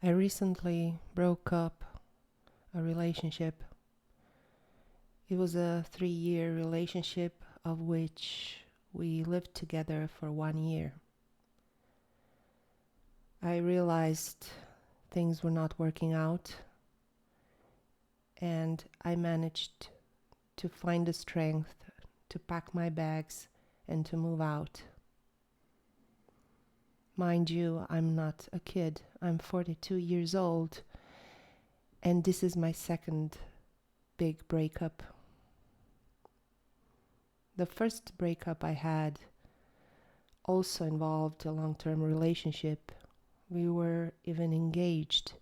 I recently broke up a relationship. It was a 3-year relationship of which we lived together for 1 year. I realized things were not working out, and I managed to find the strength to pack my bags and to move out. Mind you, I'm not a kid. I'm 42 years old, and this is my second big breakup. The first breakup I had also involved a long-term relationship. We were even engaged,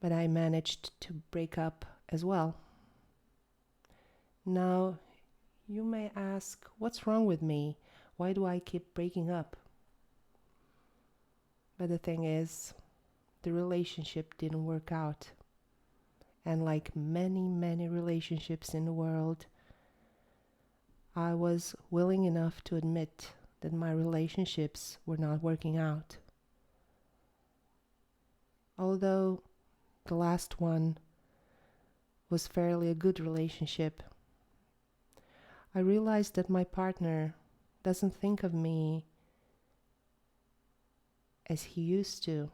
but I managed to break up as well. Now, you may ask, what's wrong with me? Why do I keep breaking up? But the thing is, the relationship didn't work out. And like many relationships in the world, I was willing enough to admit that my relationships were not working out. Although the last one was fairly a good relationship, I realized that my partner doesn't think of me as he used to.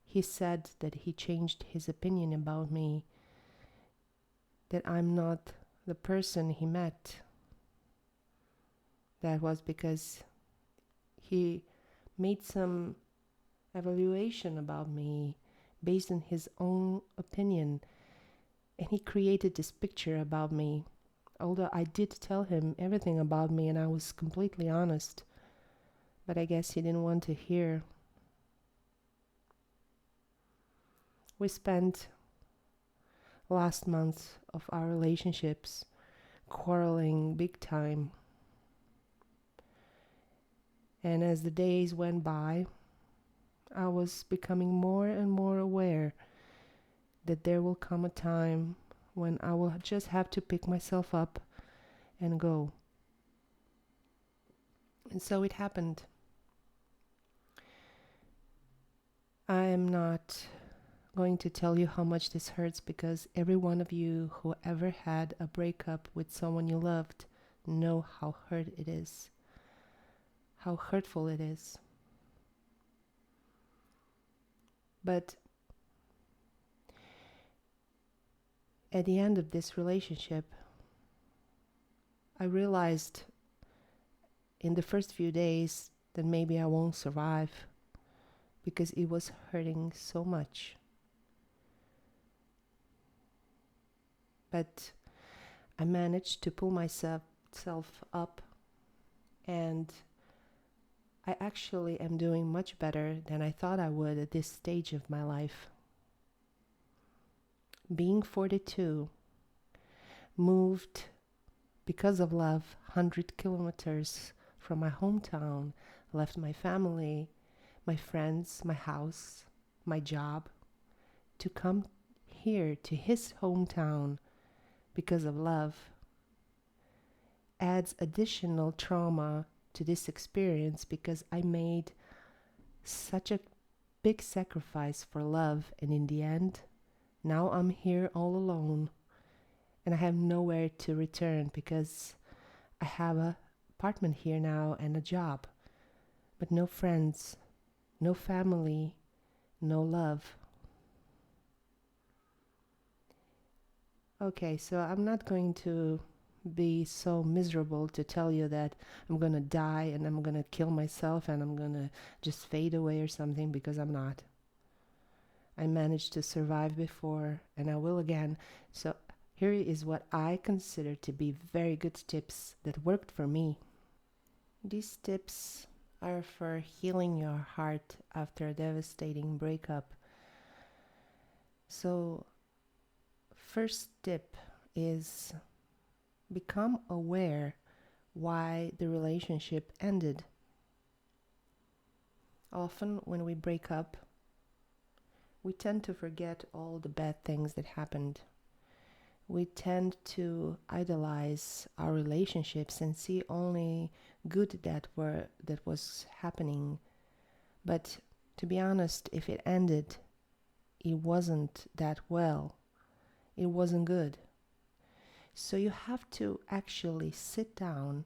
He said that he changed his opinion about me, that I'm not the person he met. That was because he made some evaluation about me based on his own opinion, and he created this picture about me. Although I did tell him everything about me and I was completely honest, but I guess he didn't want to hear. We spent last month of our relationships quarreling big time. And as the days went by, I was becoming more and more aware that there will come a time when I will just have to pick myself up and go. And so it happened. I am not going to tell you how much this hurts, because every one of you who ever had a breakup with someone you loved know how hurt it is, how hurtful it is. But at the end of this relationship, I realized in the first few days that maybe I won't survive, because it was hurting so much. But I managed to pull myself up, and I actually am doing much better than I thought I would at this stage of my life. Being 42, moved because of love 100 kilometers from my hometown, left my family, my friends, my house, my job, to come here to his hometown because of love, adds additional trauma to this experience, because I made such a big sacrifice for love, and in the end, now I'm here all alone, and I have nowhere to return because I have an apartment here now and a job, but no friends, no family, no love. Okay, so I'm not going to be so miserable to tell you that I'm gonna die and I'm gonna kill myself and I'm gonna just fade away or something, because I'm not. I managed to survive before, and I will again. So here is what I consider to be very good tips that worked for me. These tips are for healing your heart after a devastating breakup. So first tip is become aware why the relationship ended. Often when we break up, we tend to forget all the bad things that happened. We tend to idolize our relationships and see only good that was happening. But To be honest, if it ended, it wasn't that well. It wasn't good. So you have to actually sit down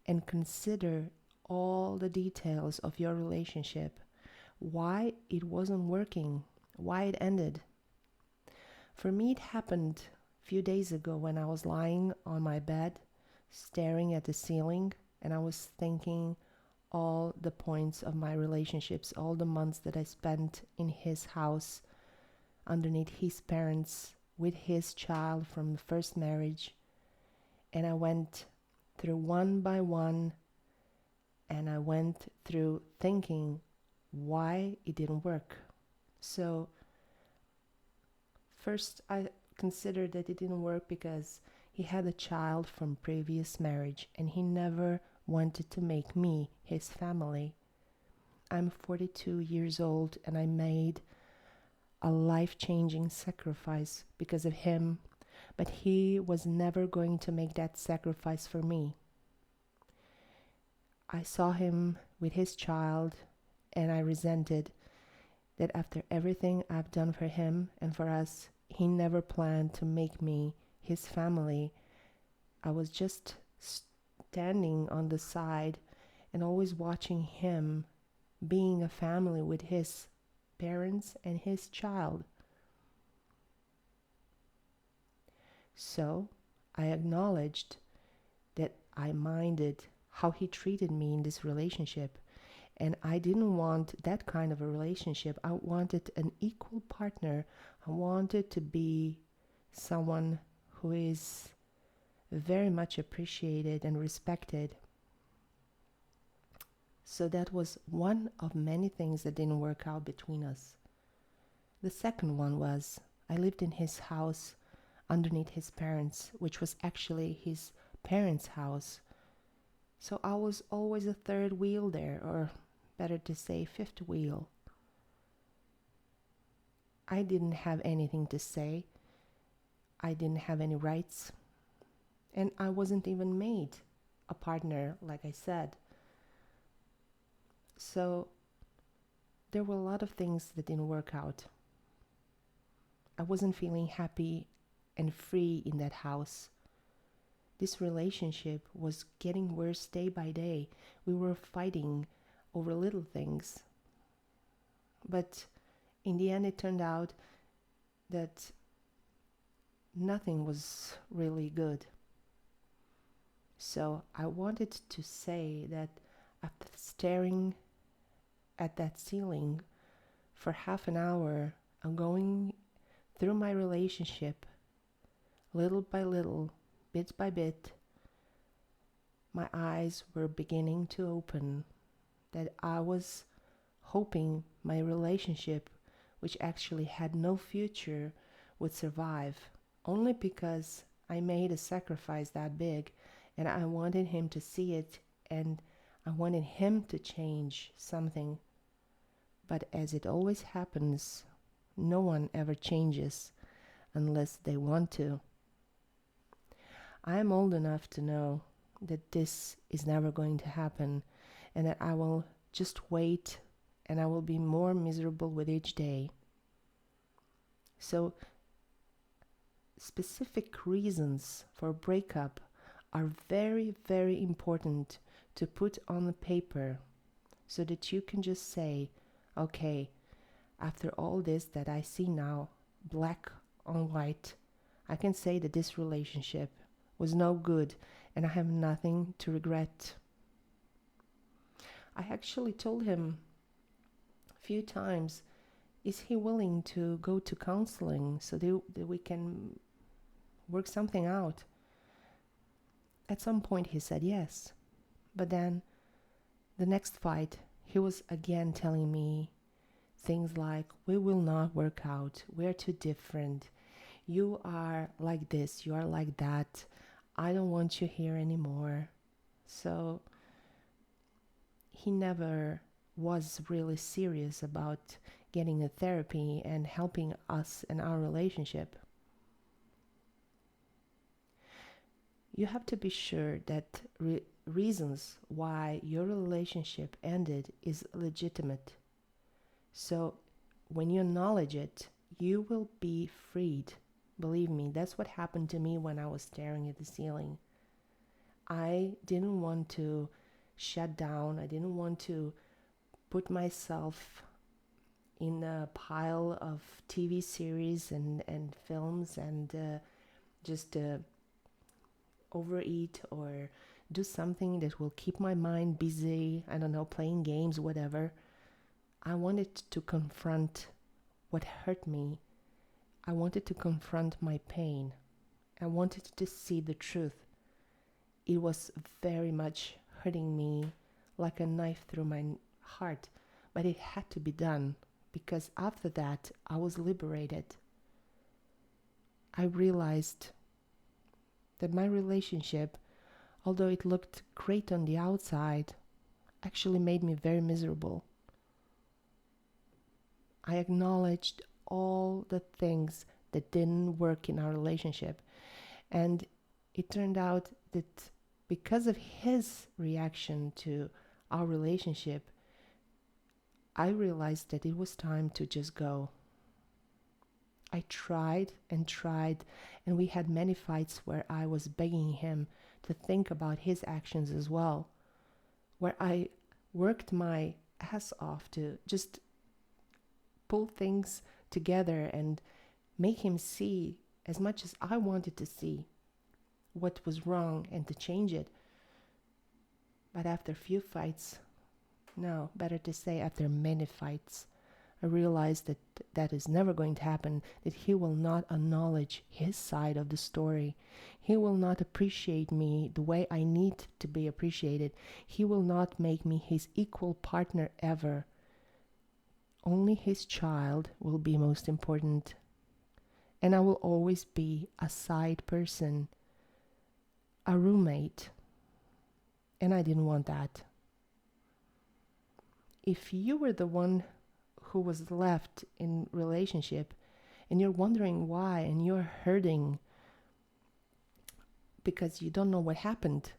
and consider all the details of your relationship, why it wasn't working, why it ended. For me, it happened a few days ago when I was lying on my bed, staring at the ceiling, and I was thinking all the points of my relationships, all the months that I spent in his house, underneath his parents, with his child from the first marriage. And I went through one by one, and I went through thinking why it didn't work. So first I considered that it didn't work because he had a child from previous marriage and he never wanted to make me his family. I'm 42 years old and I made a life-changing sacrifice because of him, but he was never going to make that sacrifice for me. I saw him with his child and I resented that after everything I've done for him and for us, he never planned to make me his family. I was just standing on the side and always watching him being a family with his parents and his child. So I acknowledged that I minded how he treated me in this relationship, and I didn't want that kind of a relationship. I wanted an equal partner. I wanted to be someone who is very much appreciated and respected. So that was one of many things that didn't work out between us. The second one was I lived in his house underneath his parents, which was actually his parents' house. So I was always a third wheel there, or better to say fifth wheel. I didn't have anything to say. I didn't have any rights. And I wasn't even made a partner, like I said. So there were a lot of things that didn't work out. I wasn't feeling happy and free in that house. This relationship was getting worse day by day. We were fighting over little things. But in the end, it turned out that nothing was really good. So I wanted to say that after staring at that ceiling for half an hour and going through my relationship, little by little, bit by bit, my eyes were beginning to open, that I was hoping my relationship, which actually had no future, would survive, only because I made a sacrifice that big and I wanted him to see it and I wanted him to change something. But as it always happens, no one ever changes unless they want to. I am old enough to know that this is never going to happen and that I will just wait and I will be more miserable with each day. So specific reasons for a breakup are very, very important to put on the paper so that you can just say, okay, after all this that I see now, black on white, I can say that this relationship was no good and I have nothing to regret. I actually told him a few times, is he willing to go to counseling so that we can work something out? At some point he said yes, but then the next fight he was again telling me things like, we will not work out, we're too different, you are like this, you are like that, I don't want you here anymore. So he never was really serious about getting a therapy and helping us in our relationship. You have to be sure that reasons why your relationship ended is legitimate. So when you acknowledge it, you will be freed. Believe me, that's what happened to me when I was staring at the ceiling. I didn't want to shut down. I didn't want to put myself in a pile of TV series and films and just overeat or do something that will keep my mind busy. I don't know, playing games, whatever. I wanted to confront what hurt me. I wanted to confront my pain. I wanted to see the truth. It was very much hurting me like a knife through my heart, but it had to be done because after that I was liberated. I realized that my relationship, although it looked great on the outside, actually made me very miserable. I acknowledged all the things that didn't work in our relationship, and it turned out that because of his reaction to our relationship, I realized that it was time to just go. I tried and tried, and we had many fights where I was begging him to think about his actions as well, where I worked my ass off to just pull things together and make him see as much as I wanted to see what was wrong and to change it. But after a few fights, no, better to say after many fights, I realized that that is never going to happen, that he will not acknowledge his side of the story. He will not appreciate me the way I need to be appreciated. He will not make me his equal partner ever. Only his child will be most important. And I will always be a side person, a roommate. And I didn't want that. If you were the one who was left in relationship and you're wondering why and you're hurting because you don't know what happened,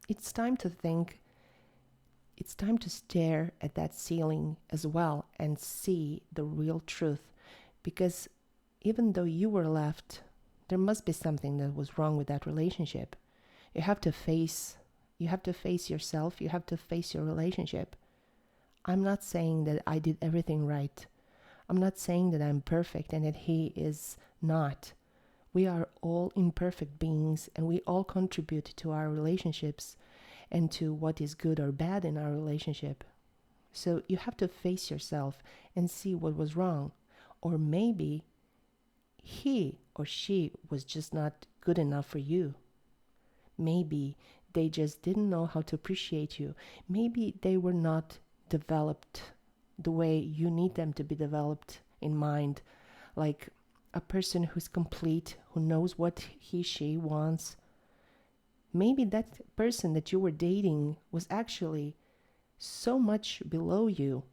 it's time to think. It's time to stare at that ceiling as well and see the real truth, because even though you were left, there must be something that was wrong with that relationship. You have to face yourself, you have to face your relationship. I'm not saying that I did everything right. I'm not saying that I'm perfect and that he is not. We are all imperfect beings and we all contribute to our relationships and to what is good or bad in our relationship. So you have to face yourself and see what was wrong. Or maybe he or she was just not good enough for you. Maybe they just didn't know how to appreciate you. Maybe they were not developed the way you need them to be developed in mind, like a person who's complete, who knows what she wants. Maybe that person that you were dating was actually so much below you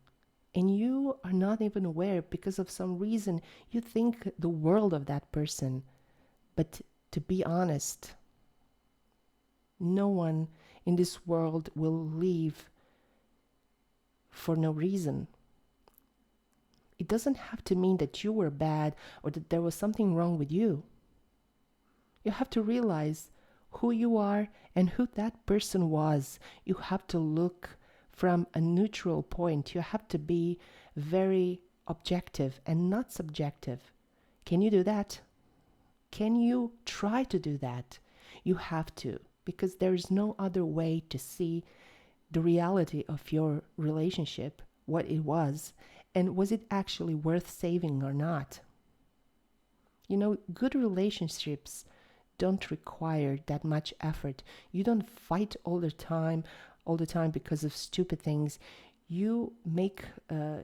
and you are not even aware because of some reason you think the world of that person. But to be honest, no one in this world will leave for no reason. It doesn't have to mean that you were bad or that there was something wrong with you. You have to realize who you are and who that person was. You have to look from a neutral point. You have to be very objective and not subjective. Can you do that? Can you try to do that? You have to, because there is no other way to see the reality of your relationship, what it was, and was it actually worth saving or not. You know, good relationships don't require that much effort. You don't fight all the time because of stupid things. You make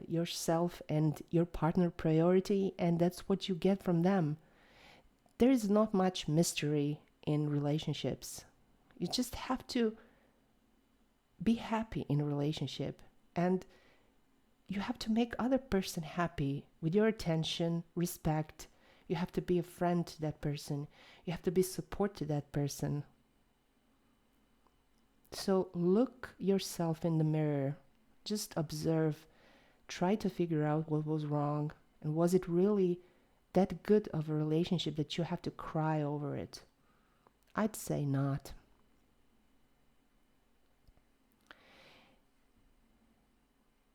yourself and your partner priority, and that's what you get from them. There is not much mystery in relationships. You just have to be happy in a relationship, and you have to make other person happy with your attention, respect. You have to be a friend to that person. You have to be support to that person. So look yourself in the mirror. Just observe Try to figure out what was wrong, and was it really that good of a relationship that you have to cry over it? I'd say not.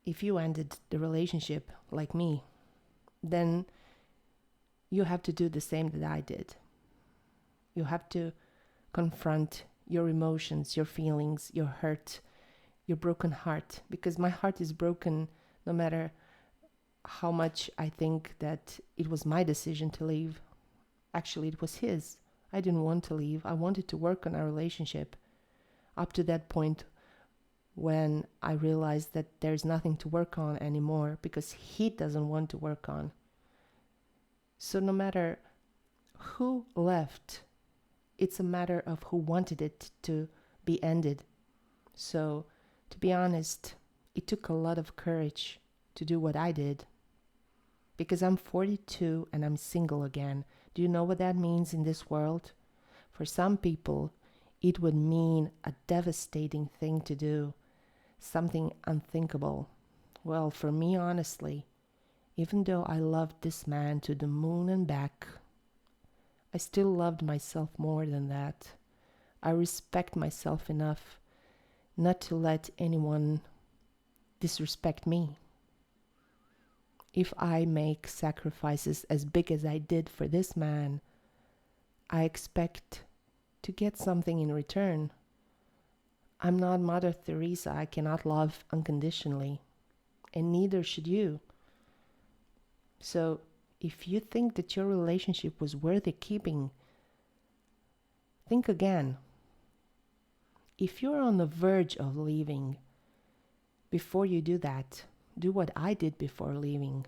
If you ended the relationship like me, then you have to do the same that I did. You have to confront your emotions, your feelings, your hurt, your broken heart, because my heart is broken no matter how much I think that it was my decision to leave. Actually, it was his. I didn't want to leave. I wanted to work on our relationship up to that point when I realized that there's nothing to work on anymore because he doesn't want to work on. So no matter who left, it's a matter of who wanted it to be ended. So to be honest, it took a lot of courage to do what I did, because I'm 42 and I'm single again. Do you know what that means in this world? For some people, it would mean a devastating thing to do, something unthinkable. Well, for me, honestly, even though I loved this man to the moon and back, I still loved myself more than that. I respect myself enough not to let anyone disrespect me. If I make sacrifices as big as I did for this man, I expect to get something in return. I'm not Mother Teresa. I cannot love unconditionally, and neither should you. So if you think that your relationship was worthy keeping, think again. If you're on the verge of leaving, before you do that, do what I did before leaving.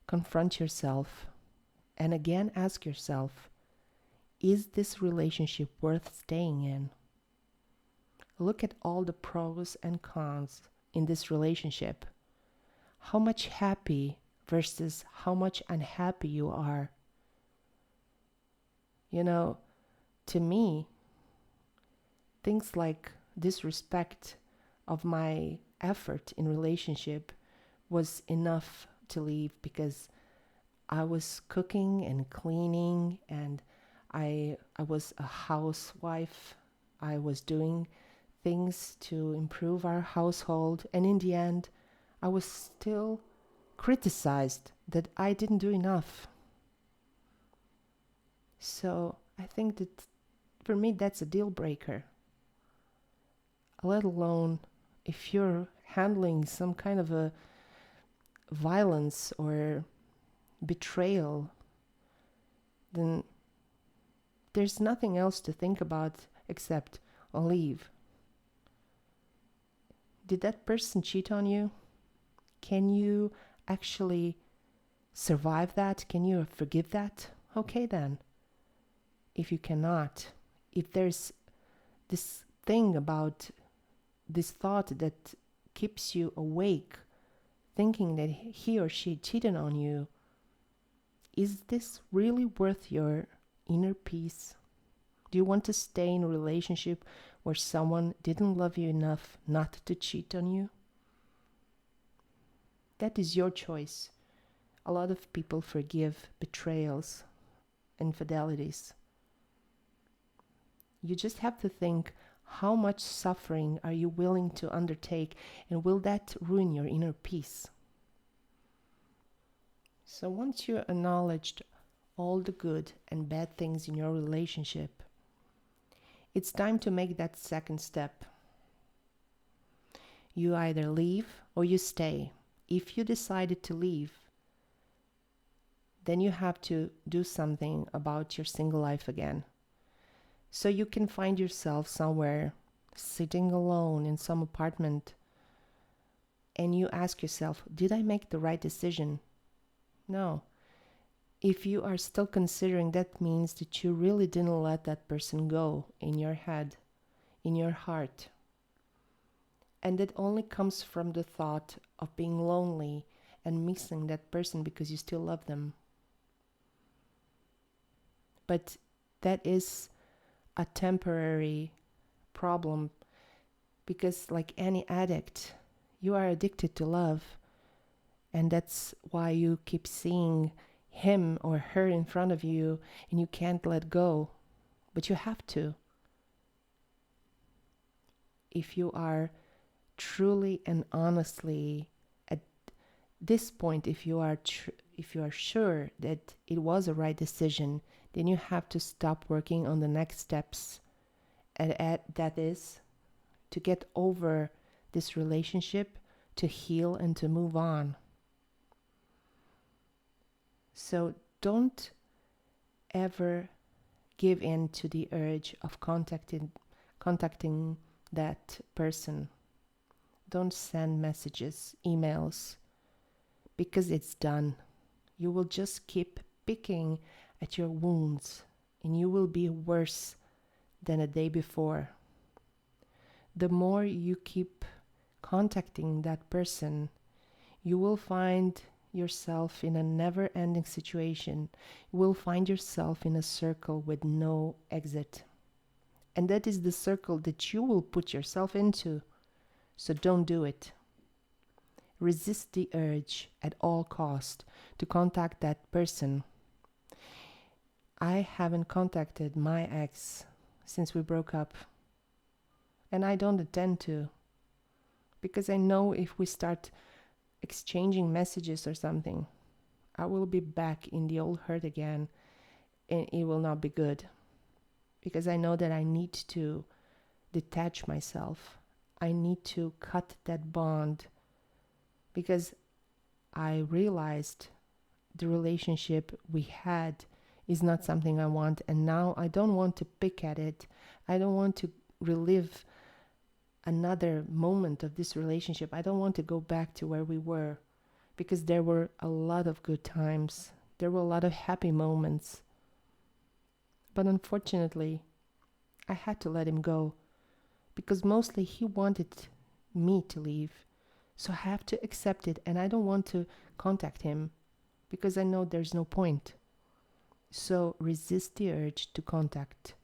Confront yourself and again ask yourself, is this relationship worth staying in? Look at all the pros and cons in this relationship. How much happy versus how much unhappy you are. You know, to me, things like disrespect of my effort in relationship was enough to leave, because I was cooking and cleaning, and I was a housewife. I was doing things to improve our household, and in the end I was still criticized that I didn't do enough. So I think that for me that's a deal breaker. Let alone if you're handling some kind of a violence or betrayal, then there's nothing else to think about except leave. Did that person cheat on you? Can you actually survive that? Can you forgive that? Okay then. If you cannot, if there's this thing about this thought that keeps you awake, thinking that he or she cheated on you, is this really worth your inner peace? Do you want to stay in a relationship where someone didn't love you enough not to cheat on you? That is your choice. A lot of people forgive betrayals, infidelities. You just have to think, how much suffering are you willing to undertake, and will that ruin your inner peace? So once you acknowledged all the good and bad things in your relationship, it's time to make that second step. You either leave or you stay. If you decided to leave, then you have to do something about your single life again. So you can find yourself somewhere sitting alone in some apartment, and you ask yourself, did I make the right decision? No. If you are still considering, that means that you really didn't let that person go in your head, in your heart. And that only comes from the thought of being lonely and missing that person because you still love them. But that is a temporary problem, because like any addict, You are addicted to love, and that's why you keep seeing him or her in front of you and you can't let go. But you have to. If you are truly and honestly at this point, if you are sure that it was a right decision, then you have to stop working on the next steps, and that is to get over this relationship, to heal and to move on. So don't ever give in to the urge of contacting that person. Don't send messages, emails, because it's done. You will just keep picking at your wounds, and you will be worse than the day before. The more you keep contacting that person, you will find yourself in a never-ending situation. You will find yourself in a circle with no exit. And that is the circle that you will put yourself into. So don't do it. Resist the urge at all cost to contact that person. I haven't contacted my ex since we broke up. And I don't intend to. Because I know if we start exchanging messages or something, I will be back in the old hurt again, and it will not be good. Because I know that I need to detach myself. I need to cut that bond, because I realized the relationship we had is not something I want, and now I don't want to pick at it. I don't want to relive another moment of this relationship. I don't want to go back to where we were, because there were a lot of good times. There were a lot of happy moments. But unfortunately, I had to let him go, because mostly he wanted me to leave. So I have to accept it, and I don't want to contact him because I know there's no point. So resist the urge to contact.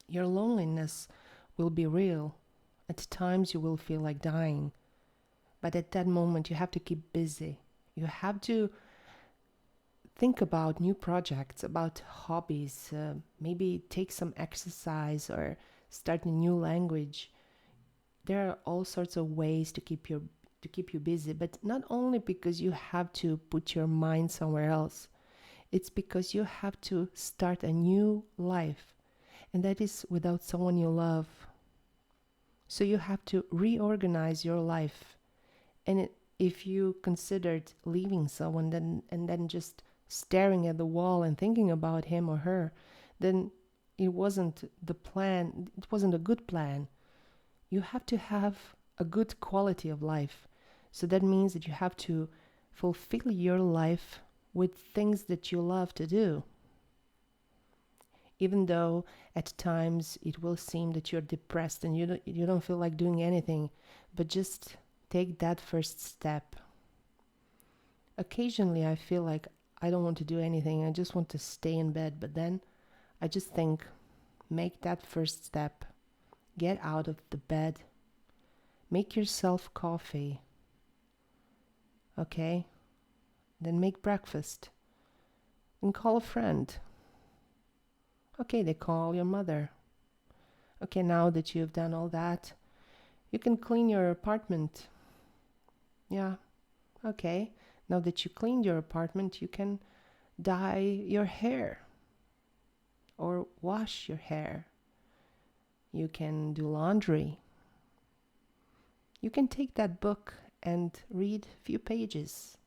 Your loneliness will be real. At times you will feel like dying. But at that moment you have to keep busy. You have to think about new projects, about hobbies, maybe take some exercise or start a new language. There are all sorts of ways to keep you busy, but not only because you have to put your mind somewhere else. It's because you have to start a new life, and that is without someone you love. So you have to reorganize your life. And if you considered leaving someone and then just staring at the wall and thinking about him or her, then it wasn't the plan. It wasn't a good plan. You have to have a good quality of life. So that means that you have to fulfill your life with things that you love to do. Even though at times it will seem that you're depressed and you don't feel like doing anything, but just take that first step. Occasionally I feel like I don't want to do anything. I just want to stay in bed. But then I just think, make that first step. Get out of the bed. Make yourself coffee. Okay? Then make breakfast. And call a friend. Okay, they call your mother. Okay, now that you've done all that, you can clean your apartment. Yeah, okay. Now that you cleaned your apartment, you can dye your hair or wash your hair. You can do laundry. You can take that book and read a few pages.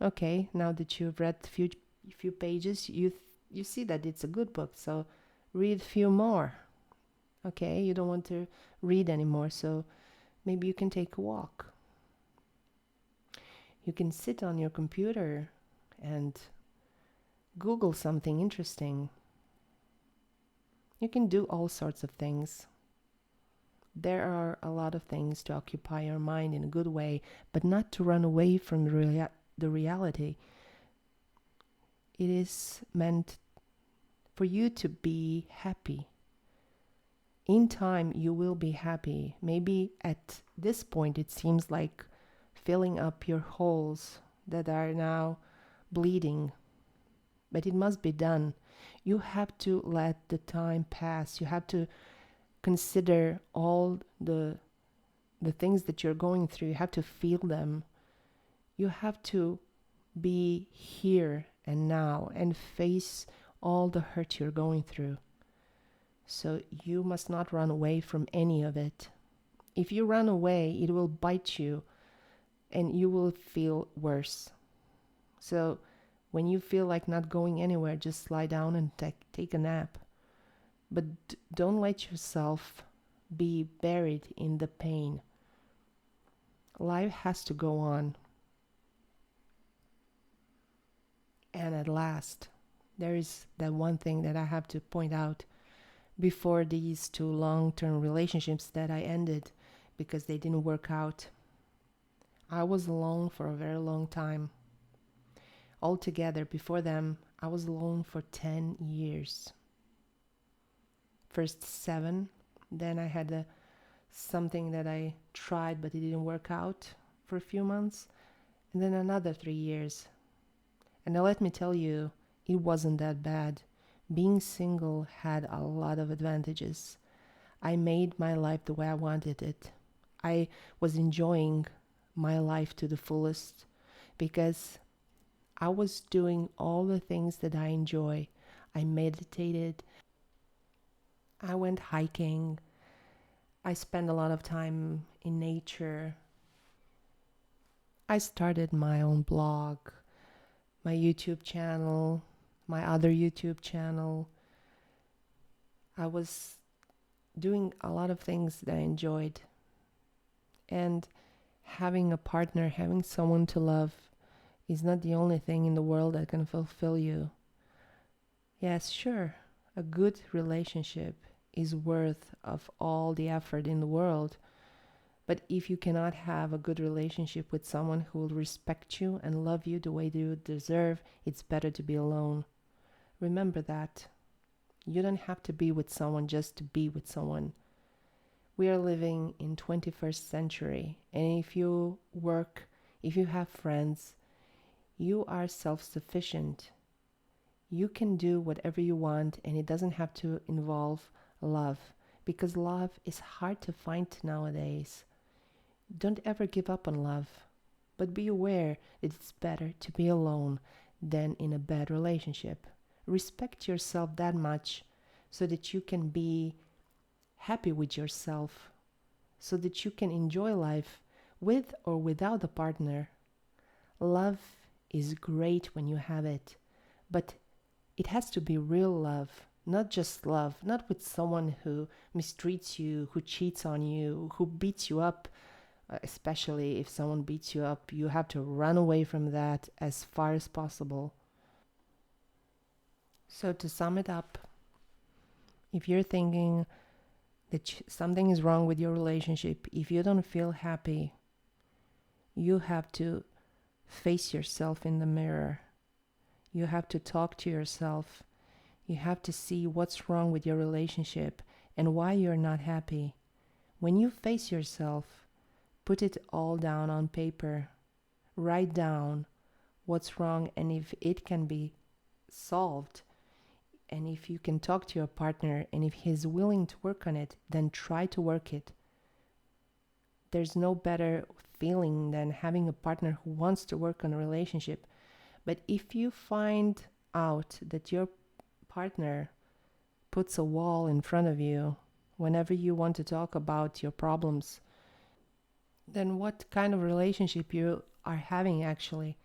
Okay, now that you've read a few pages, you see that it's a good book, so read a few more. Okay, you don't want to read anymore, so maybe you can take a walk. You can sit on your computer and Google something interesting. You can do all sorts of things. There are a lot of things to occupy your mind in a good way, but not to run away from the reality. It is meant for you to be happy In time, you will be happy. Maybe at this point, it seems like filling up your holes that are now bleeding, but it must be done. You have to let the time pass. You have to consider all the things that you're going through. You have to feel them. You have to be here and now and face all the hurt you're going through. So you must not run away from any of it. If you run away, it will bite you and you will feel worse. So when you feel like not going anywhere, just lie down and take a nap. But don't let yourself be buried in the pain. Life has to go on. And at last, there is that one thing that I have to point out. Before these two long-term relationships that I ended because they didn't work out, I was alone for a very long time. Altogether, before them, I was alone for 10 years. First 7, then I had something that I tried but it didn't work out for a few months, and then another 3 years. And now let me tell you, it wasn't that bad. Being single had a lot of advantages. I made my life the way I wanted it. I was enjoying my life to the fullest because I was doing all the things that I enjoy. I meditated. I went hiking. I spent a lot of time in nature. I started my own blog, my YouTube channel, my other YouTube channel. I was doing a lot of things that I enjoyed. And having a partner, having someone to love is not the only thing in the world that can fulfill you. Yes, sure, a good relationship is worth of all the effort in the world. But if you cannot have a good relationship with someone who will respect you and love you the way you deserve, it's better to be alone. Remember that. You don't have to be with someone just to be with someone. We are living in 21st century, and if you work, if you have friends, you are self-sufficient. You can do whatever you want, and it doesn't have to involve love, because love is hard to find nowadays. Don't ever give up on love, but be aware that it's better to be alone than in a bad relationship. Respect yourself that much so that you can be happy with yourself, so that you can enjoy life with or without a partner. Love is great when you have it, but it has to be real love, not just love, not with someone who mistreats you, who cheats on you, who beats you up. Especially if someone beats you up, you have to run away from that as far as possible. So to sum it up, if you're thinking that something is wrong with your relationship, if you don't feel happy, you have to face yourself in the mirror. You have to talk to yourself. You have to see what's wrong with your relationship and why you're not happy. When you face yourself, put it all down on paper. Write down what's wrong and if it can be solved. And if you can talk to your partner and if he's willing to work on it, then try to work it. There's no better feeling than having a partner who wants to work on a relationship. But if you find out that your partner puts a wall in front of you whenever you want to talk about your problems, then what kind of relationship you are having actually?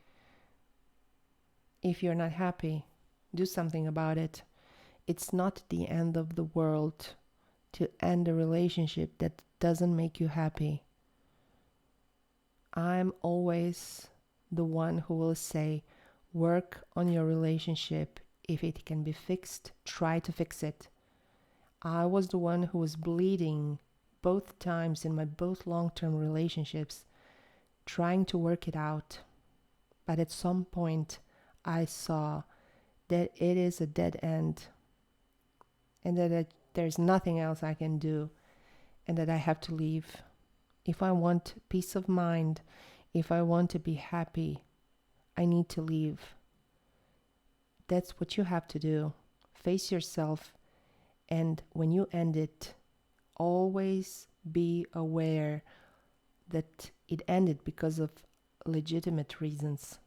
If you're not happy, do something about it. It's not the end of the world to end a relationship that doesn't make you happy. I'm always the one who will say, work on your relationship. If it can be fixed, try to fix it. I was the one who was bleeding both times in my both long-term relationships, trying to work it out. But at some point, I saw that it is a dead end and that there's nothing else I can do and that I have to leave. If I want peace of mind, if I want to be happy, I need to leave. That's what you have to do. Face yourself, and when you end it, always be aware that it ended because of legitimate reasons.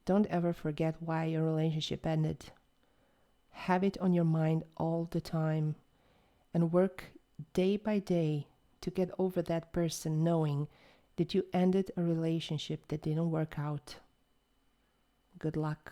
Don't ever forget why your relationship ended. Have it on your mind all the time and work day by day to get over that person, knowing that you ended a relationship that didn't work out. Good luck.